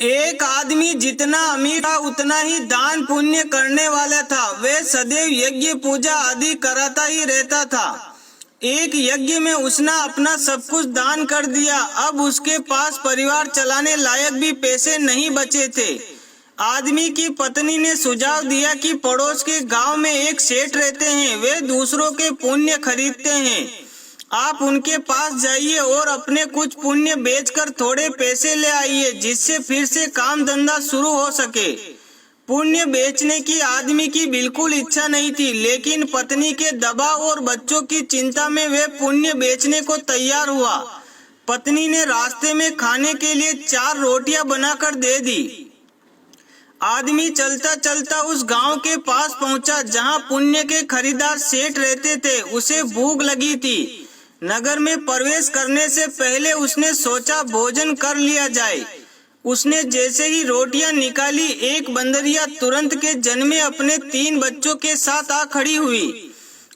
एक आदमी जितना अमीर था उतना ही दान पुण्य करने वाला था। वह सदैव यज्ञ पूजा आदि कराता ही रहता था। एक यज्ञ में उसने अपना सब कुछ दान कर दिया। अब उसके पास परिवार चलाने लायक भी पैसे नहीं बचे थे। आदमी की पत्नी ने सुझाव दिया कि पड़ोस के गांव में एक सेठ रहते हैं। वे दूसरों के पुण्य खरीदते हैं। आप उनके पास जाइए और अपने कुछ पुण्य बेचकर थोड़े पैसे ले आइए, जिससे फिर से काम धंधा शुरू हो सके। पुण्य बेचने की आदमी की बिल्कुल इच्छा नहीं थी, लेकिन पत्नी के दबाव और बच्चों की चिंता में वह पुण्य बेचने को तैयार हुआ। पत्नी ने रास्ते में खाने के लिए 4 रोटियां बनाकर दे दी। आदमी चलता चलता उस गांव के पास पहुंचा जहां पुण्य के खरीदार सेठ रहते थे। उसे भूख लगी थी। नगर में प्रवेश करने से पहले उसने सोचा भोजन कर लिया जाए। उसने जैसे ही रोटियां निकाली, एक बंदरिया तुरंत के जन्मे अपने 3 बच्चों के साथ आ खड़ी हुई।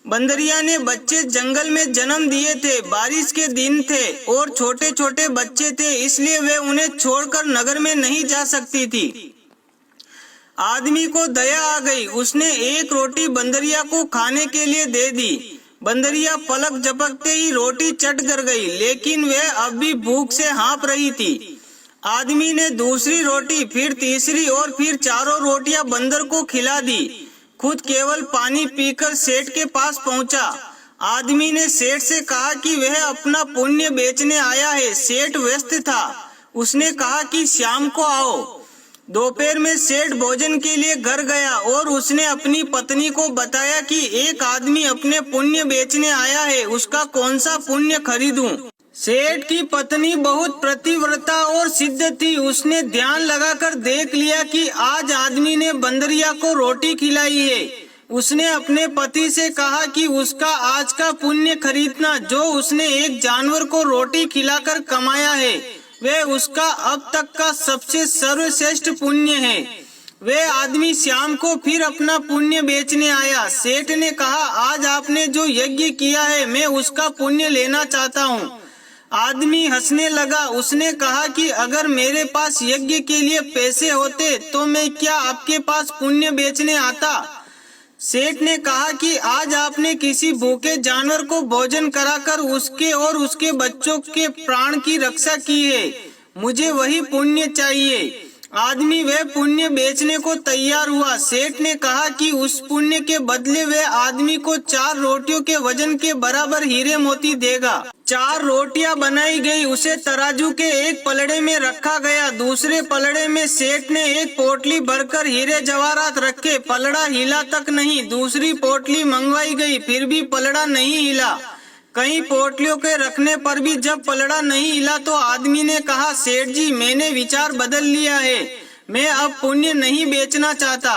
बंदरिया ने बच्चे जंगल में जन्म दिए थे। बारिश के दिन थे और छोटे छोटे बच्चे थे, इसलिए वे उन्हें छोड़कर नगर में नहीं जा सकती थी। आदमी को दया आ गई। उसने एक रोटी बंदरिया को खाने के लिए दे दी। बंदरिया पलक झपकते ही रोटी चट कर गई, लेकिन वह अब भी भूख से हाँफ रही थी। आदमी ने दूसरी रोटी, फिर तीसरी और फिर 4 रोटियां बंदर को खिला दी। खुद केवल पानी पीकर सेठ के पास पहुंचा। आदमी ने सेठ से कहा कि वह अपना पुण्य बेचने आया है। सेठ व्यस्त था। उसने कहा कि शाम को आओ। दोपहर में सेठ भोजन के लिए घर गया और उसने अपनी पत्नी को बताया कि एक आदमी अपने पुण्य बेचने आया है, उसका कौन सा पुण्य खरीदूं। सेठ की पत्नी बहुत प्रतिव्रता और सिद्ध थी। उसने ध्यान लगाकर देख लिया कि आज आदमी ने बंदरिया को रोटी खिलाई है। उसने अपने पति से कहा कि उसका आज का पुण्य खरीदना, जो उसने एक जानवर को रोटी खिलाकर कमाया है, वह उसका अब तक का सबसे सर्वश्रेष्ठ पुण्य है। वह आदमी शाम को फिर अपना पुण्य बेचने आया। सेठ ने कहा, आज आपने जो यज्ञ किया है, मैं उसका पुण्य लेना चाहता हूँ। आदमी हंसने लगा। उसने कहा कि अगर मेरे पास यज्ञ के लिए पैसे होते तो मैं क्या आपके पास पुण्य बेचने आता। सेठ ने कहा कि आज आपने किसी भूखे जानवर को भोजन कराकर उसके और उसके बच्चों के प्राण की रक्षा की है। मुझे वही पुण्य चाहिए। आदमी वह पुण्य बेचने को तैयार हुआ। सेठ ने कहा कि उस पुण्य के बदले वह आदमी को 4 रोटियों के वजन के बराबर हीरे मोती देगा। 4 रोटियां बनाई गई। उसे तराजू के एक पलड़े में रखा गया। दूसरे पलड़े में सेठ ने एक पोटली भरकर हीरे जवाहरात रखे। पलड़ा हिला तक नहीं। दूसरी पोटली मंगवाई गई, फिर भी पलड़ा नहीं हिला। कई पोटलियों के रखने पर भी जब पलड़ा नहीं हिला तो आदमी ने कहा, सेठ जी, मैंने विचार बदल लिया है। मैं अब पुण्य नहीं बेचना चाहता।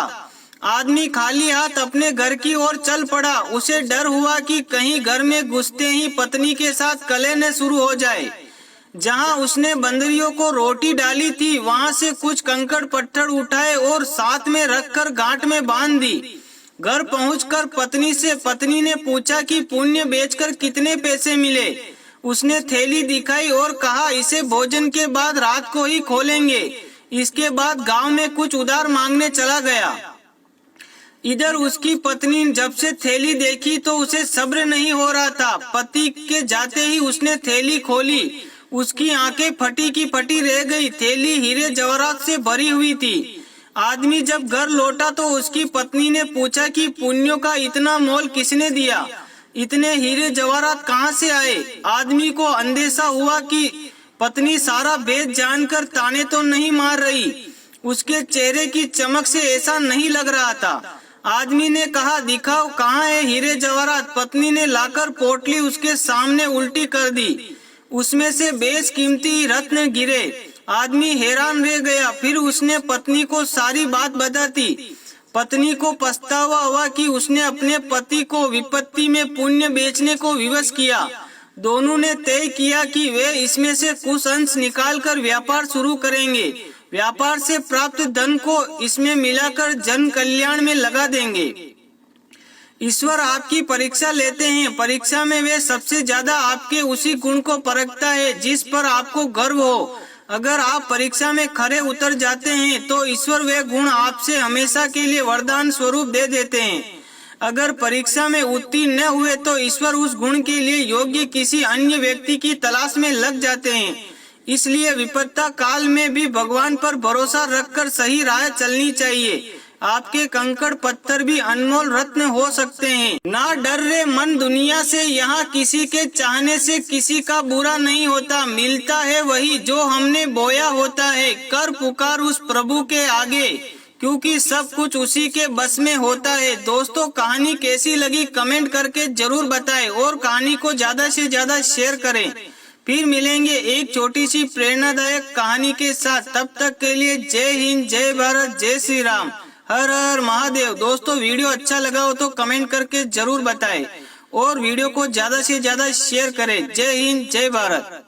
आदमी खाली हाथ अपने घर की ओर चल पड़ा। उसे डर हुआ कि कहीं घर में घुसते ही पत्नी के साथ कलह न शुरू हो जाए। जहां उसने बंदरियों को रोटी डाली थी, वहां से कुछ कंकड़ पत्थर उठाए और साथ में रखकर गांठ में बांध दी। घर पहुंचकर पत्नी ने पूछा कि पुण्य बेचकर कितने पैसे मिले। उसने थैली दिखाई और कहा, इसे भोजन के बाद रात को ही खोलेंगे। इसके बाद गांव में कुछ उधार मांगने चला गया। इधर उसकी पत्नी जब से थैली देखी तो उसे सब्र नहीं हो रहा था। पति के जाते ही उसने थैली खोली। उसकी आंखें फटी की फटी रह गई। थैली हीरे जवाहरात से भरी हुई थी। आदमी जब घर लौटा तो उसकी पत्नी ने पूछा कि पुण्यों का इतना मोल किसने दिया, इतने हीरे जवाहरात कहाँ से आए। आदमी को अंदेशा हुआ कि पत्नी सारा भेद जानकर ताने तो नहीं मार रही। उसके चेहरे की चमक से ऐसा नहीं लग रहा था। आदमी ने कहा, दिखाओ कहाँ है हीरे जवाहरात। पत्नी ने लाकर पोटली उसके सामने उल्टी कर दी। उसमें से बेशकीमती रत्न गिरे। आदमी हैरान रह गया। फिर उसने पत्नी को सारी बात बता दी। पत्नी को पछतावा हुआ कि उसने अपने पति को विपत्ति में पुण्य बेचने को विवश किया। दोनों ने तय किया कि वे इसमें से कुछ अंश निकालकर व्यापार शुरू करेंगे। व्यापार से प्राप्त धन को इसमें मिलाकर जन कल्याण में लगा देंगे। ईश्वर आपकी परीक्षा लेते हैं। परीक्षा में वे सबसे ज्यादा आपके उसी गुण को परखता है जिस पर आपको गर्व हो। अगर आप परीक्षा में खरे उतर जाते हैं तो ईश्वर वे गुण आपसे हमेशा के लिए वरदान स्वरूप दे देते हैं। अगर परीक्षा में उत्तीर्ण न हुए तो ईश्वर उस गुण के लिए योग्य किसी अन्य व्यक्ति की तलाश में लग जाते हैं। इसलिए विपत्ता काल में भी भगवान पर भरोसा रखकर सही राह चलनी चाहिए। आपके कंकड़ पत्थर भी अनमोल रत्न हो सकते हैं। ना डर रे मन दुनिया से, यहाँ किसी के चाहने से किसी का बुरा नहीं होता। मिलता है वही जो हमने बोया होता है। कर पुकार उस प्रभु के आगे, क्योंकि सब कुछ उसी के बस में होता है। दोस्तों, कहानी कैसी लगी कमेंट करके जरूर बताएं और कहानी को ज्यादा से ज्यादा शेयर करें। फिर मिलेंगे एक छोटी सी प्रेरणादायक कहानी के साथ। तब तक के लिए जय हिंद, जय भारत, जय श्री राम, हर हर महादेव। दोस्तों, वीडियो अच्छा लगा हो तो कमेंट करके जरूर बताएं और वीडियो को ज्यादा से ज्यादा शेयर करें। जय हिंद, जय भारत।